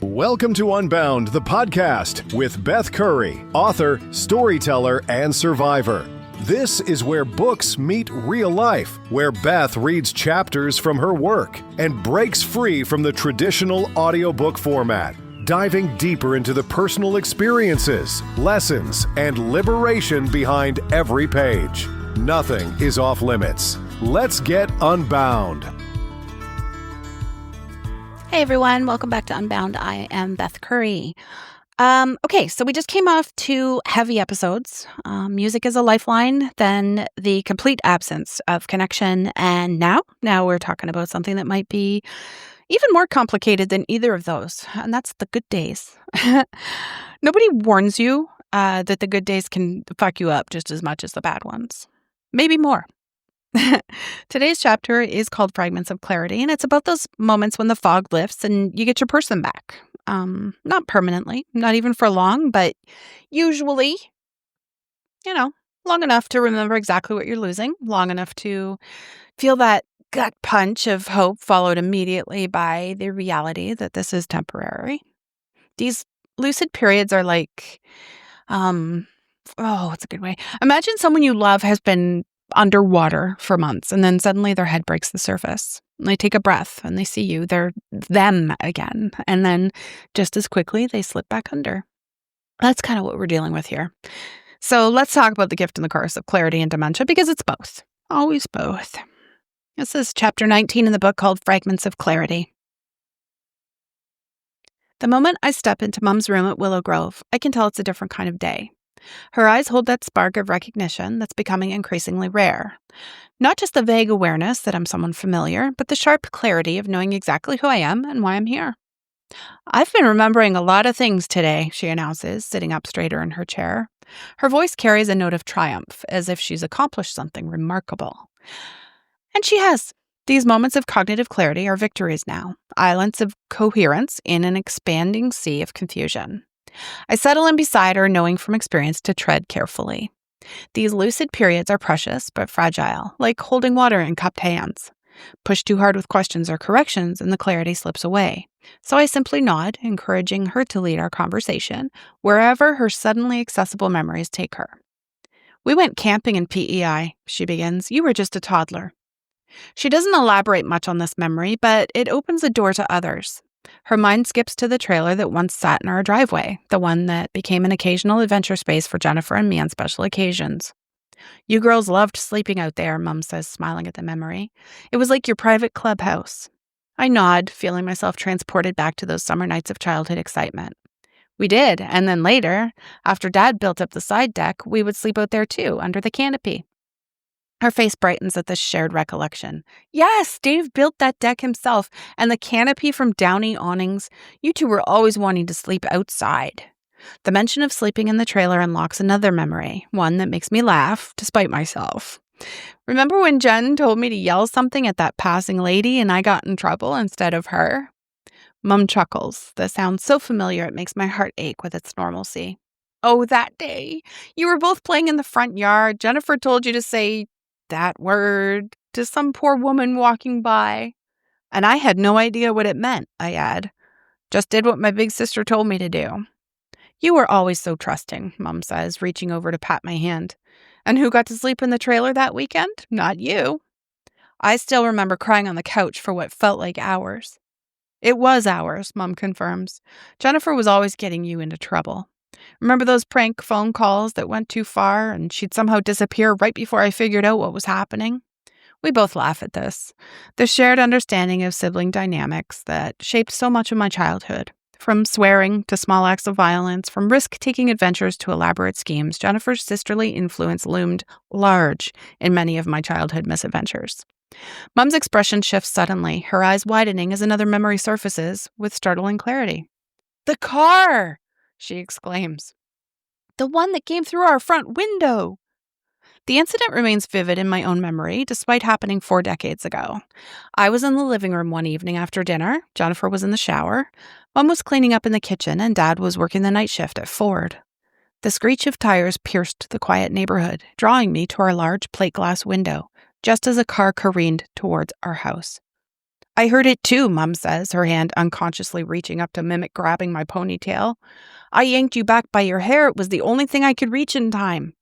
Welcome to Unbound, the podcast with Beth Curry, author, storyteller, and survivor. This is where books meet real life, where Beth reads chapters from her work and breaks free from the traditional audiobook format, diving deeper into the personal experiences, lessons, and liberation behind every page. Nothing is off limits. Let's get unbound. Hey everyone, welcome back to Unbound. I am Beth Curry. Okay, so we just came off two heavy episodes. Music is a lifeline, then the complete absence of connection, and now we're talking about something that might be even more complicated than either of those, and that's the good days. Nobody warns you that the good days can fuck you up just as much as the bad ones. Maybe more. Today's chapter is called Fragments of Clarity, and it's about those moments when the fog lifts and you get your person back. Not permanently, not even for long, but usually, long enough to remember exactly what you're losing, long enough to feel that gut punch of hope followed immediately by the reality that this is temporary. These lucid periods are like, what's a good way? Imagine someone you love has been underwater for months, and then suddenly their head breaks the surface. They take a breath and they see you. They're them again. And then just as quickly, they slip back under. That's kind of what we're dealing with here. So let's talk about the gift and the curse of clarity and dementia, because it's both. Always both. This is chapter 19 in the book called Fragments of Clarity. The moment I step into Mom's room at Willow Grove, I can tell it's a different kind of day. Her eyes hold that spark of recognition that's becoming increasingly rare. Not just the vague awareness that I'm someone familiar, but the sharp clarity of knowing exactly who I am and why I'm here. I've been remembering a lot of things today, she announces, sitting up straighter in her chair. Her voice carries a note of triumph, as if she's accomplished something remarkable. And she has. These moments of cognitive clarity are victories now, islands of coherence in an expanding sea of confusion. I settle in beside her, knowing from experience to tread carefully. These lucid periods are precious but fragile, like holding water in cupped hands. Push too hard with questions or corrections and the clarity slips away. So I simply nod, encouraging her to lead our conversation wherever her suddenly accessible memories take her. We went camping in PEI, she begins. You were just a toddler. She doesn't elaborate much on this memory, but it opens a door to others. Her mind skips to the trailer that once sat in our driveway, the one that became an occasional adventure space for Jennifer and me on special occasions. You girls loved sleeping out there, Mum says, smiling at the memory. It was like your private clubhouse. I nod, feeling myself transported back to those summer nights of childhood excitement. We did, and then later, after Dad built up the side deck, we would sleep out there too, under the canopy. Her face brightens at this shared recollection. Yes, Dave built that deck himself, and the canopy from Downey awnings. You two were always wanting to sleep outside. The mention of sleeping in the trailer unlocks another memory, one that makes me laugh, despite myself. Remember when Jen told me to yell something at that passing lady and I got in trouble instead of her? Mum chuckles. The sound so familiar it makes my heart ache with its normalcy. Oh, that day. You were both playing in the front yard. Jennifer told you to say that word to some poor woman walking by. And I had no idea what it meant, I add. Just did what my big sister told me to do. You were always so trusting, Mum says, reaching over to pat my hand. And who got to sleep in the trailer that weekend? Not you. I still remember crying on the couch for what felt like hours. It was hours, Mum confirms. Jennifer was always getting you into trouble. Remember those prank phone calls that went too far and she'd somehow disappear right before I figured out what was happening? We both laugh at this. The shared understanding of sibling dynamics that shaped so much of my childhood. From swearing to small acts of violence, from risk-taking adventures to elaborate schemes, Jennifer's sisterly influence loomed large in many of my childhood misadventures. Mum's expression shifts suddenly, her eyes widening as another memory surfaces with startling clarity. The car! She exclaims. The one that came through our front window. The incident remains vivid in my own memory, despite happening 4 decades ago. I was in the living room one evening after dinner. Jennifer was in the shower. Mum was cleaning up in the kitchen, and Dad was working the night shift at Ford. The screech of tires pierced the quiet neighborhood, drawing me to our large plate glass window, just as a car careened towards our house. I heard it too, Mum says, her hand unconsciously reaching up to mimic grabbing my ponytail. I yanked you back by your hair. It was the only thing I could reach in time.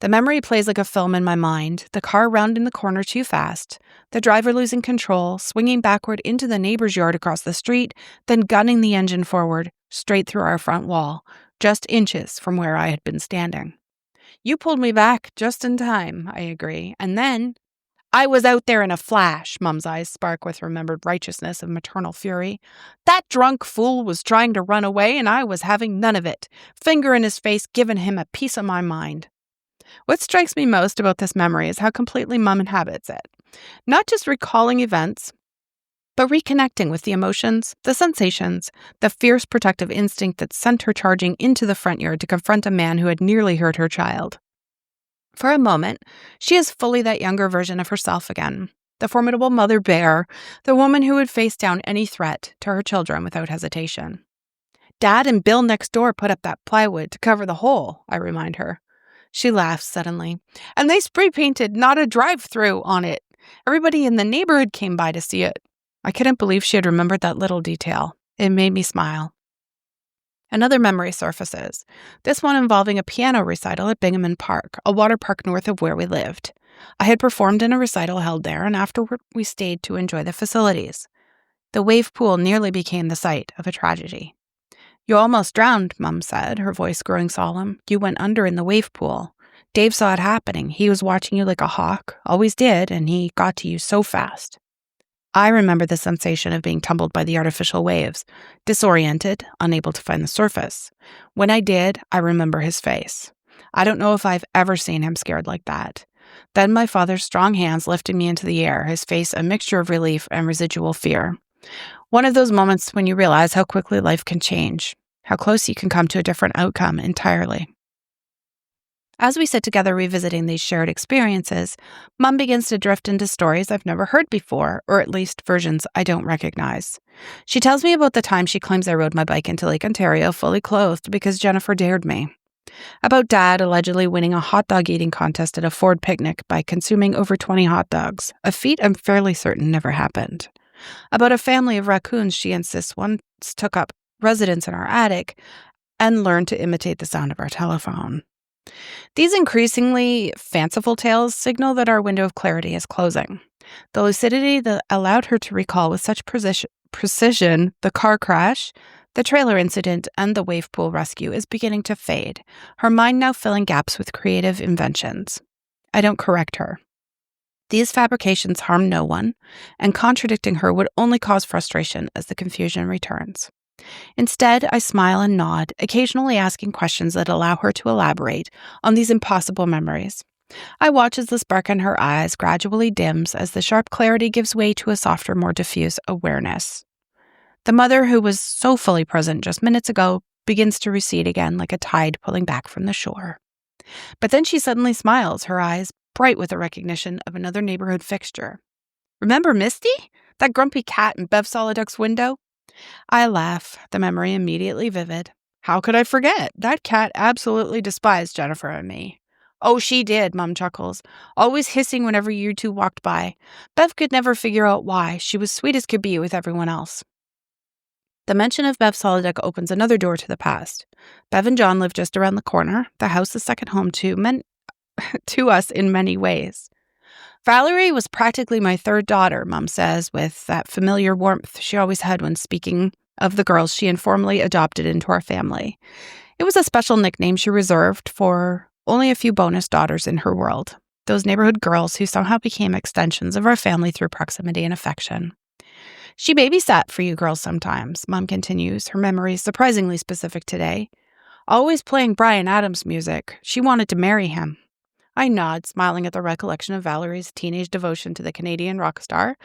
The memory plays like a film in my mind, the car rounding the corner too fast, the driver losing control, swinging backward into the neighbor's yard across the street, then gunning the engine forward, straight through our front wall, just inches from where I had been standing. You pulled me back just in time, I agree, and then I was out there in a flash, Mum's eyes spark with remembered righteousness of maternal fury. That drunk fool was trying to run away, and I was having none of it, finger in his face, giving him a piece of my mind. What strikes me most about this memory is how completely Mum inhabits it. Not just recalling events, but reconnecting with the emotions, the sensations, the fierce protective instinct that sent her charging into the front yard to confront a man who had nearly hurt her child. For a moment, she is fully that younger version of herself again, the formidable mother bear, the woman who would face down any threat to her children without hesitation. Dad and Bill next door put up that plywood to cover the hole, I remind her. She laughs suddenly. And they spray painted "not a drive-through" on it. Everybody in the neighborhood came by to see it. I couldn't believe she had remembered that little detail. It made me smile. Another memory surfaces, this one involving a piano recital at Binghamton Park, a water park north of where we lived. I had performed in a recital held there, and afterward we stayed to enjoy the facilities. The wave pool nearly became the site of a tragedy. You almost drowned, Mum said, her voice growing solemn. You went under in the wave pool. Dave saw it happening. He was watching you like a hawk, always did, and he got to you so fast. I remember the sensation of being tumbled by the artificial waves, disoriented, unable to find the surface. When I did, I remember his face. I don't know if I've ever seen him scared like that. Then my father's strong hands lifted me into the air, his face a mixture of relief and residual fear. One of those moments when you realize how quickly life can change, how close you can come to a different outcome entirely. As we sit together revisiting these shared experiences, Mum begins to drift into stories I've never heard before, or at least versions I don't recognize. She tells me about the time she claims I rode my bike into Lake Ontario fully clothed because Jennifer dared me. About Dad allegedly winning a hot dog eating contest at a Ford picnic by consuming over 20 hot dogs, a feat I'm fairly certain never happened. About a family of raccoons she insists once took up residence in our attic and learned to imitate the sound of our telephone. These increasingly fanciful tales signal that our window of clarity is closing. The lucidity that allowed her to recall with such precision the car crash, the trailer incident, and the wave pool rescue is beginning to fade, her mind now filling gaps with creative inventions. I don't correct her. These fabrications harm no one, and contradicting her would only cause frustration as the confusion returns. Instead, I smile and nod, occasionally asking questions that allow her to elaborate on these impossible memories. I watch as the spark in her eyes gradually dims as the sharp clarity gives way to a softer, more diffuse awareness. The mother who was so fully present just minutes ago begins to recede again like a tide pulling back from the shore. But then she suddenly smiles, her eyes bright with a recognition of another neighborhood fixture. Remember Misty? That grumpy cat in Bev Soliduck's window? I laugh, the memory immediately vivid. How could I forget? That cat absolutely despised Jennifer and me. Oh, she did, Mum chuckles, always hissing whenever you two walked by. Bev could never figure out why. She was sweet as could be with everyone else. The mention of Bev Soliduck opens another door to the past. Bev and John live just around the corner. The house is second home to us in many ways. Valerie was practically my third daughter, Mum says, with that familiar warmth she always had when speaking of the girls she informally adopted into our family. It was a special nickname she reserved for only a few bonus daughters in her world, those neighborhood girls who somehow became extensions of our family through proximity and affection. She babysat for you girls sometimes, Mum continues, her memory surprisingly specific today. Always playing Bryan Adams music. She wanted to marry him. I nod, smiling at the recollection of Valerie's teenage devotion to the Canadian rock star.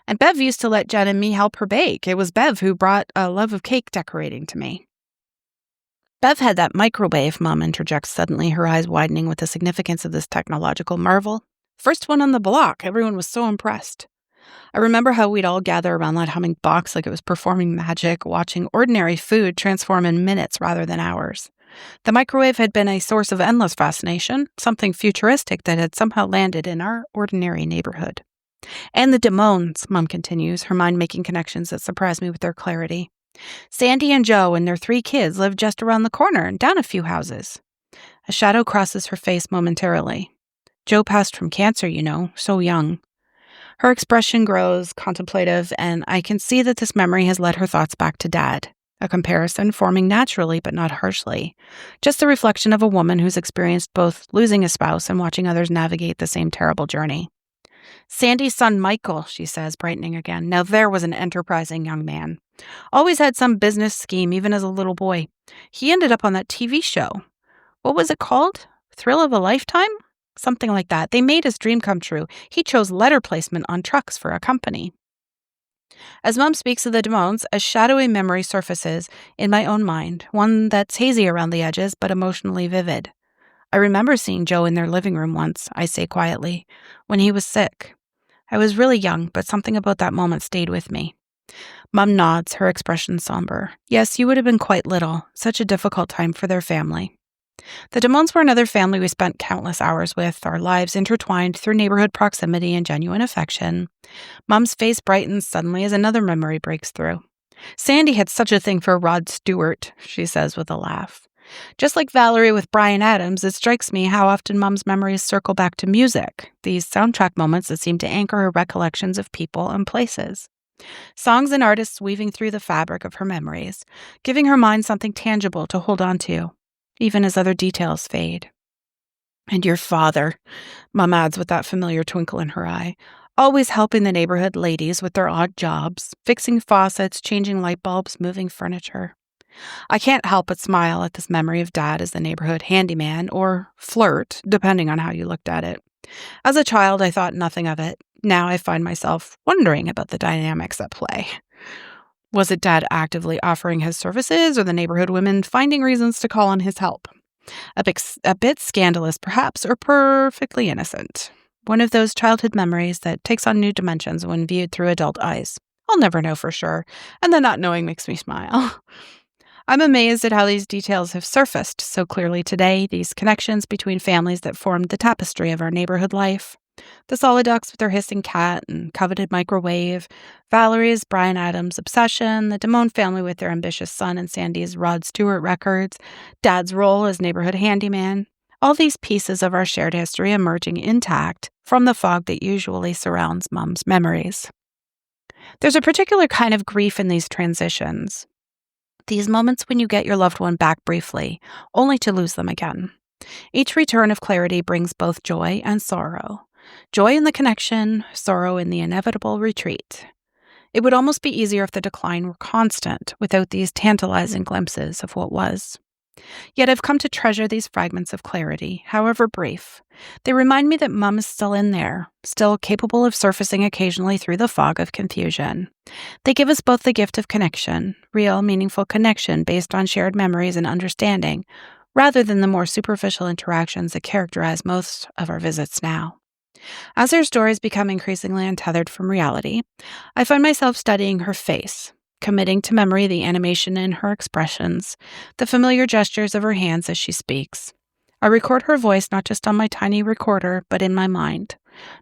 And Bev used to let Jen and me help her bake. It was Bev who brought a love of cake decorating to me. Bev had that microwave, Mum interjects suddenly, her eyes widening with the significance of this technological marvel. First one on the block. Everyone was so impressed. I remember how we'd all gather around that humming box like it was performing magic, watching ordinary food transform in minutes rather than hours. The microwave had been a source of endless fascination, something futuristic that had somehow landed in our ordinary neighborhood. And the Demones, Mom continues, her mind making connections that surprise me with their clarity. Sandy and Joe and their 3 kids live just around the corner and down a few houses. A shadow crosses her face momentarily. Joe passed from cancer, so young. Her expression grows contemplative, and I can see that this memory has led her thoughts back to Dad. A comparison forming naturally but not harshly. Just the reflection of a woman who's experienced both losing a spouse and watching others navigate the same terrible journey. Sandy's son Michael, she says, brightening again. Now there was an enterprising young man. Always had some business scheme, even as a little boy. He ended up on that TV show. What was it called? Thrill of a Lifetime? Something like that. They made his dream come true. He chose letter placement on trucks for a company. As Mom speaks of the Demones, a shadowy memory surfaces in my own mind, one that's hazy around the edges but emotionally vivid. I remember seeing Joe in their living room once, I say quietly, when he was sick. I was really young, but something about that moment stayed with me. Mom nods, her expression somber. Yes, you would have been quite little. Such a difficult time for their family. The Demones were another family we spent countless hours with, our lives intertwined through neighborhood proximity and genuine affection. Mom's face brightens suddenly as another memory breaks through. Sandy had such a thing for Rod Stewart, she says with a laugh. Just like Valerie with Bryan Adams, it strikes me how often Mom's memories circle back to music, these soundtrack moments that seem to anchor her recollections of people and places. Songs and artists weaving through the fabric of her memories, giving her mind something tangible to hold on to, even as other details fade. And your father, Mom adds with that familiar twinkle in her eye, always helping the neighborhood ladies with their odd jobs, fixing faucets, changing light bulbs, moving furniture. I can't help but smile at this memory of Dad as the neighborhood handyman, or flirt, depending on how you looked at it. As a child, I thought nothing of it. Now I find myself wondering about the dynamics at play. Was it Dad actively offering his services, or the neighborhood women finding reasons to call on his help? A bit scandalous, perhaps, or perfectly innocent. One of those childhood memories that takes on new dimensions when viewed through adult eyes. I'll never know for sure, and the not knowing makes me smile. I'm amazed at how these details have surfaced so clearly today, these connections between families that formed the tapestry of our neighborhood life. The Soliducks with their hissing cat and coveted microwave, Valerie's Bryan Adams obsession, the Damone family with their ambitious son and Sandy's Rod Stewart records, Dad's role as neighborhood handyman. All these pieces of our shared history emerging intact from the fog that usually surrounds Mom's memories. There's a particular kind of grief in these transitions. These moments when you get your loved one back briefly, only to lose them again. Each return of clarity brings both joy and sorrow. Joy in the connection, sorrow in the inevitable retreat. It would almost be easier if the decline were constant, without these tantalizing glimpses of what was. Yet I've come to treasure these fragments of clarity, however brief. They remind me that Mom is still in there, still capable of surfacing occasionally through the fog of confusion. They give us both the gift of connection, real, meaningful connection based on shared memories and understanding, rather than the more superficial interactions that characterize most of our visits now. As her stories become increasingly untethered from reality, I find myself studying her face, committing to memory the animation in her expressions, the familiar gestures of her hands as she speaks. I record her voice not just on my tiny recorder, but in my mind.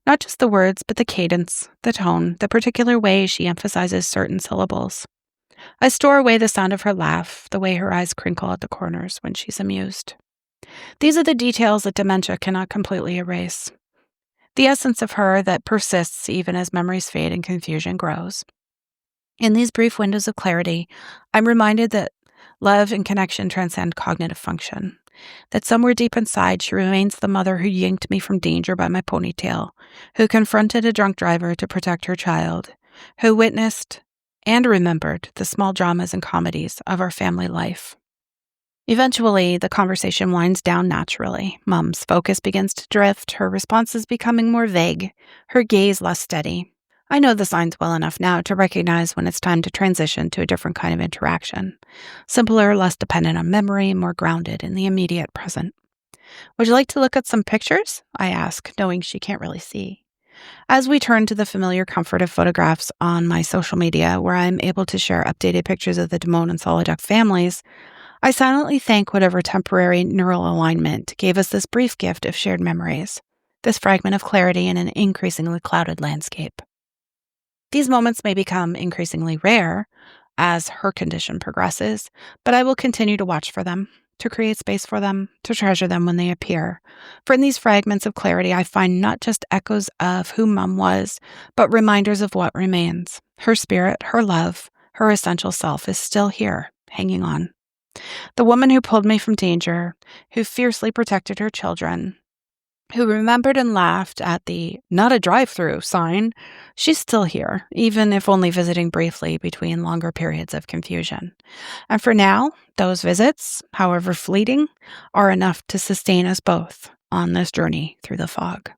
Not just the words, but the cadence, the tone, the particular way she emphasizes certain syllables. I store away the sound of her laugh, the way her eyes crinkle at the corners when she's amused. These are the details that dementia cannot completely erase. The essence of her that persists even as memories fade and confusion grows. In these brief windows of clarity, I'm reminded that love and connection transcend cognitive function, that somewhere deep inside she remains the mother who yanked me from danger by my ponytail, who confronted a drunk driver to protect her child, who witnessed and remembered the small dramas and comedies of our family life. Eventually, the conversation winds down naturally. Mom's focus begins to drift, her responses becoming more vague, her gaze less steady. I know the signs well enough now to recognize when it's time to transition to a different kind of interaction. Simpler, less dependent on memory, more grounded in the immediate present. Would you like to look at some pictures? I ask, knowing she can't really see. As we turn to the familiar comfort of photographs on my social media, where I'm able to share updated pictures of the Damone and Soliduck families, I silently thank whatever temporary neural alignment gave us this brief gift of shared memories. this fragment of clarity in an increasingly clouded landscape. These moments may become increasingly rare as her condition progresses, but I will continue to watch for them, to create space for them, to treasure them when they appear. For in these fragments of clarity, I find not just echoes of who Mum was, but reminders of what remains. Her spirit, her love, her essential self is still here, hanging on. The woman who pulled me from danger, who fiercely protected her children, who remembered and laughed at the "not a drive-through" sign, she's still here, even if only visiting briefly between longer periods of confusion. And for now, those visits, however fleeting, are enough to sustain us both on this journey through the fog.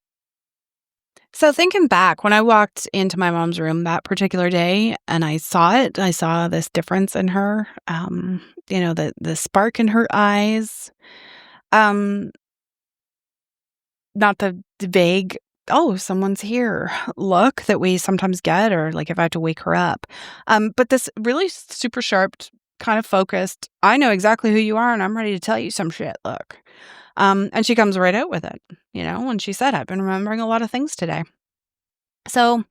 So thinking back, when I walked into my mom's room that particular day and I saw this difference in her, the spark in her eyes, um, not the vague, "Oh, someone's here" look that we sometimes get, or like if I have to wake her up. But this really super sharp, kind of focused, "I know exactly who you are and I'm ready to tell you some shit" look. And she comes right out with it, when she said, "I've been remembering a lot of things today." So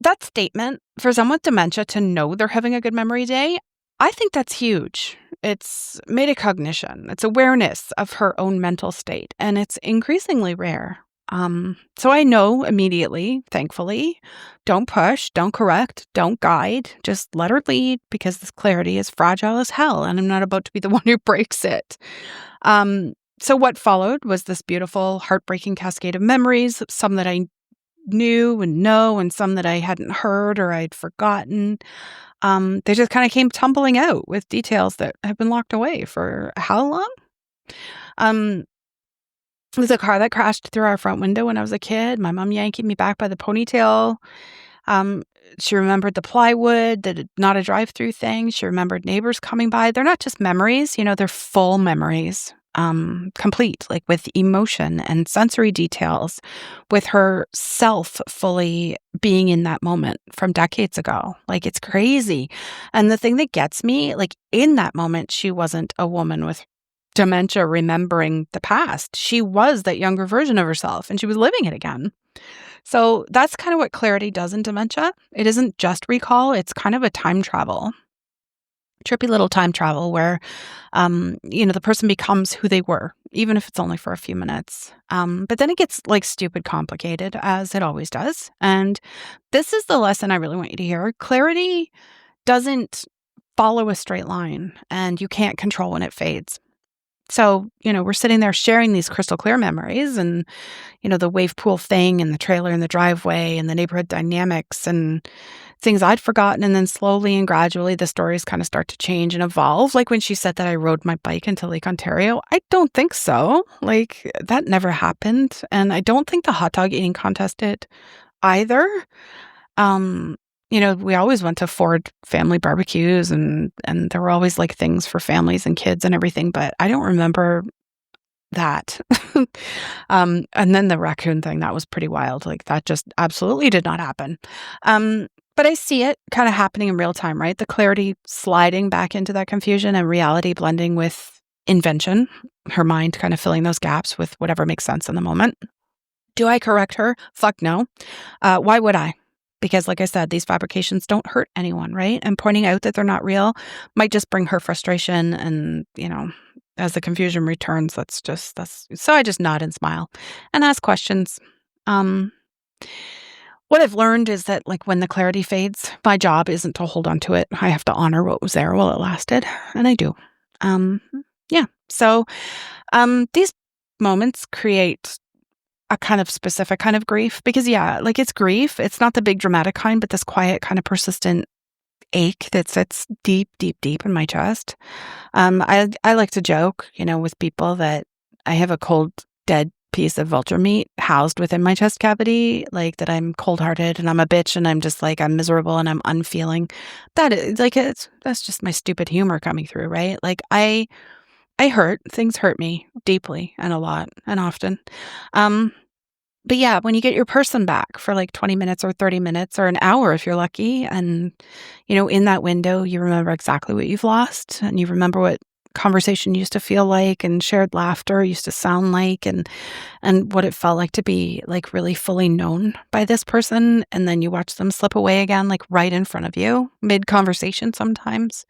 that statement for someone with dementia to know they're having a good memory day, I think that's huge. It's metacognition. It's awareness of her own mental state, and it's increasingly rare. So I know immediately, thankfully, don't push, don't correct, don't guide, just let her lead, because this clarity is fragile as hell, and I'm not about to be the one who breaks it. So what followed was this beautiful, heartbreaking cascade of memories, some that I knew and know, and some that I hadn't heard or I'd forgotten. They just kind of came tumbling out with details that have been locked away for how long? Um, it was a car that crashed through our front window when I was a kid, my mom yanking me back by the ponytail. Um, she remembered the plywood, the not a drive-through thing. She remembered neighbors coming by. They're not just memories, they're full memories. Complete, like with emotion and sensory details, with her self fully being in that moment from decades ago. Like, it's crazy. And the thing that gets me, like, in that moment, she wasn't a woman with dementia remembering the past. She was that younger version of herself, and she was living it again. So that's kind of what clarity does in dementia. It isn't just recall, it's kind of a time travel. Trippy little time travel where, the person becomes who they were, even if it's only for a few minutes. But then it gets like stupid complicated, as it always does. And this is the lesson I really want you to hear. Clarity doesn't follow a straight line, and you can't control when it fades. So, we're sitting there sharing these crystal clear memories and, the wave pool thing and the trailer in the driveway and the neighborhood dynamics and things I'd forgotten. And then slowly and gradually, the stories kind of start to change and evolve. Like when she said that I rode my bike into Lake Ontario, I don't think so. Like, that never happened. And I don't think the hot dog eating contest did either. We always went to Ford family barbecues and there were always like things for families and kids and everything, but I don't remember that. And then the raccoon thing, that was pretty wild. Like, that just absolutely did not happen. But I see it kind of happening in real time, right? The clarity sliding back into that confusion and reality blending with invention, her mind kind of filling those gaps with whatever makes sense in the moment. Do I correct her? Fuck no. Why would I? Because like I said, these fabrications don't hurt anyone, right? And pointing out that they're not real might just bring her frustration. And, as the confusion returns, so I just nod and smile and ask questions. What I've learned is that, like, when the clarity fades, my job isn't to hold on to it. I have to honor what was there while it lasted. And I do. Yeah. So, these moments create a kind of specific kind of grief because, yeah, like, it's grief. It's not the big dramatic kind, but this quiet kind of persistent ache that sits deep, deep, deep in my chest. I like to joke, with people that I have a cold, dead piece of vulture meat housed within my chest cavity, like that I'm cold-hearted and I'm a bitch and I'm just like, I'm miserable and I'm unfeeling. That is like, that's just my stupid humor coming through, right? Like, I hurt. Things hurt me deeply and a lot and often. But yeah, when you get your person back for like 20 minutes or 30 minutes or an hour, if you're lucky, and, in that window, you remember exactly what you've lost and you remember what conversation used to feel like and shared laughter used to sound like and what it felt like to be like really fully known by this person, and then you watch them slip away again, like right in front of you, mid-conversation sometimes.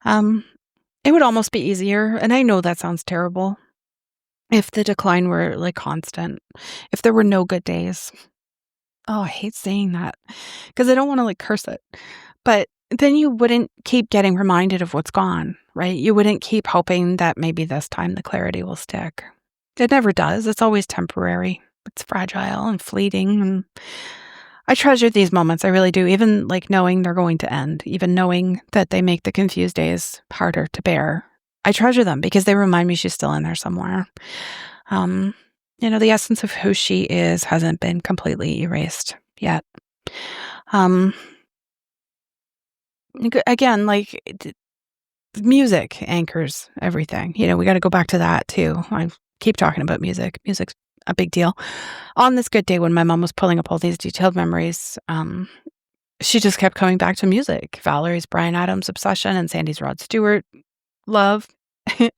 It would almost be easier, and I know that sounds terrible, if the decline were like constant, if there were no good days. Oh, I hate saying that because I don't want to like curse it. But then you wouldn't keep getting reminded of what's gone, right? You wouldn't keep hoping that maybe this time the clarity will stick. It never does. It's always temporary. It's fragile and fleeting. And I treasure these moments. I really do. Even like knowing they're going to end, even knowing that they make the confused days harder to bear. I treasure them because they remind me she's still in there somewhere. The essence of who she is hasn't been completely erased yet. Again, like music anchors everything. We got to go back to that too. I keep talking about music. Music's a big deal. On this good day when my mom was pulling up all these detailed memories, she just kept coming back to music. Valerie's Bryan Adams obsession and Sandy's Rod Stewart love. The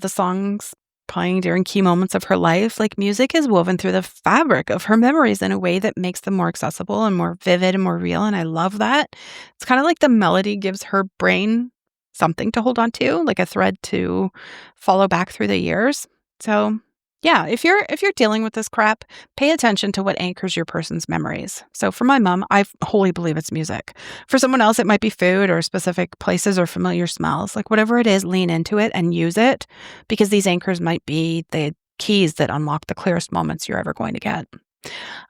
songs playing during key moments of her life, like music is woven through the fabric of her memories in a way that makes them more accessible and more vivid and more real. And I love that. It's kind of like the melody gives her brain something to hold on to, like a thread to follow back through the years. So yeah, if you're dealing with this crap, pay attention to what anchors your person's memories. So for my mom, I wholly believe it's music. For someone else, it might be food or specific places or familiar smells. Like whatever it is, lean into it and use it, because these anchors might be the keys that unlock the clearest moments you're ever going to get.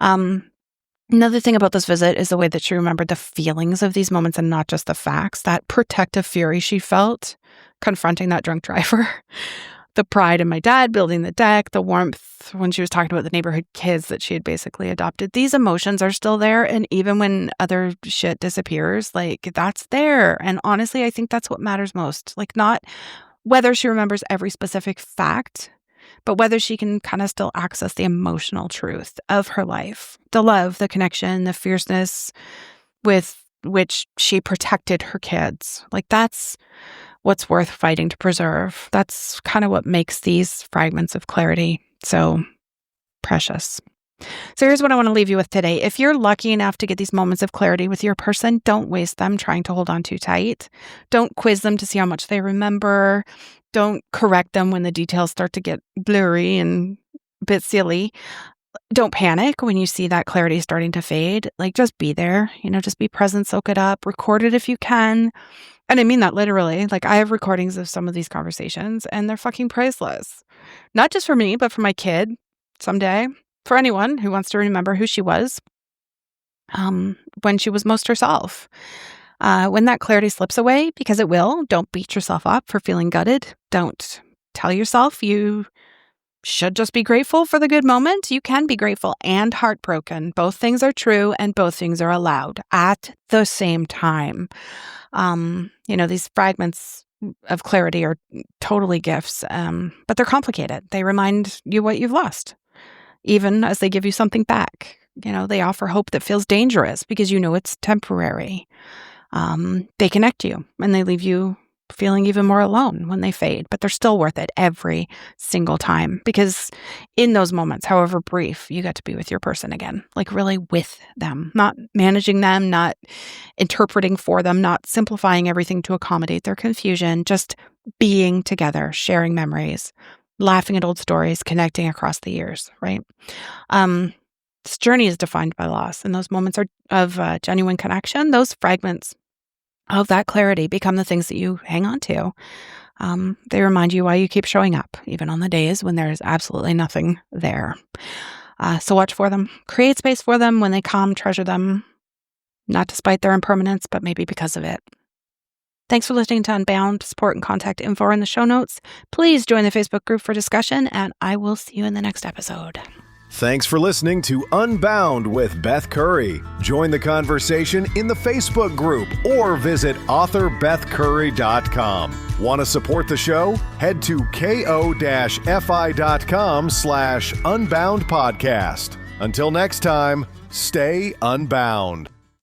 Another thing about this visit is the way that she remembered the feelings of these moments and not just the facts. That protective fury she felt confronting that drunk driver. The pride in my dad building the deck, the warmth when she was talking about the neighborhood kids that she had basically adopted. These emotions are still there. And even when other shit disappears, like that's there. And honestly, I think that's what matters most. Like not whether she remembers every specific fact, but whether she can kind of still access the emotional truth of her life. The love, the connection, the fierceness with which she protected her kids. Like that's what's worth fighting to preserve. That's kind of what makes these fragments of clarity so precious. So here's what I want to leave you with today. If you're lucky enough to get these moments of clarity with your person, don't waste them trying to hold on too tight. Don't quiz them to see how much they remember. Don't correct them when the details start to get blurry and a bit silly. Don't panic when you see that clarity starting to fade. Like just be there, just be present, soak it up, record it if you can. And I mean that literally. Like I have recordings of some of these conversations and they're fucking priceless. Not just for me, but for my kid someday, for anyone who wants to remember who she was when she was most herself. When that clarity slips away, because it will, don't beat yourself up for feeling gutted. Don't tell yourself you should just be grateful for the good moment. You can be grateful and heartbroken. Both things are true and both things are allowed at the same time. These fragments of clarity are totally gifts, but they're complicated. They remind you what you've lost, even as they give you something back. They offer hope that feels dangerous because it's temporary. They connect you and they leave you feeling even more alone when they fade, but they're still worth it every single time, because in those moments, however brief, you get to be with your person again, like really with them, not managing them, not interpreting for them, not simplifying everything to accommodate their confusion, just being together, sharing memories, laughing at old stories, connecting across the years, right? This journey is defined by loss, and those moments are of genuine connection. Those fragments of that clarity become the things that you hang on to. They remind you why you keep showing up, even on the days when there's absolutely nothing there. So watch for them. Create space for them. When they come, treasure them, not despite their impermanence, but maybe because of it. Thanks for listening to Unbound. Support and contact info are in the show notes. Please join the Facebook group for discussion, and I will see you in the next episode. Thanks for listening to Unbound with Beth Curry. Join the conversation in the Facebook group or visit author.bethcurry.com. Want to support the show? Head to ko-fi.com/unbound podcast. Until next time, stay unbound.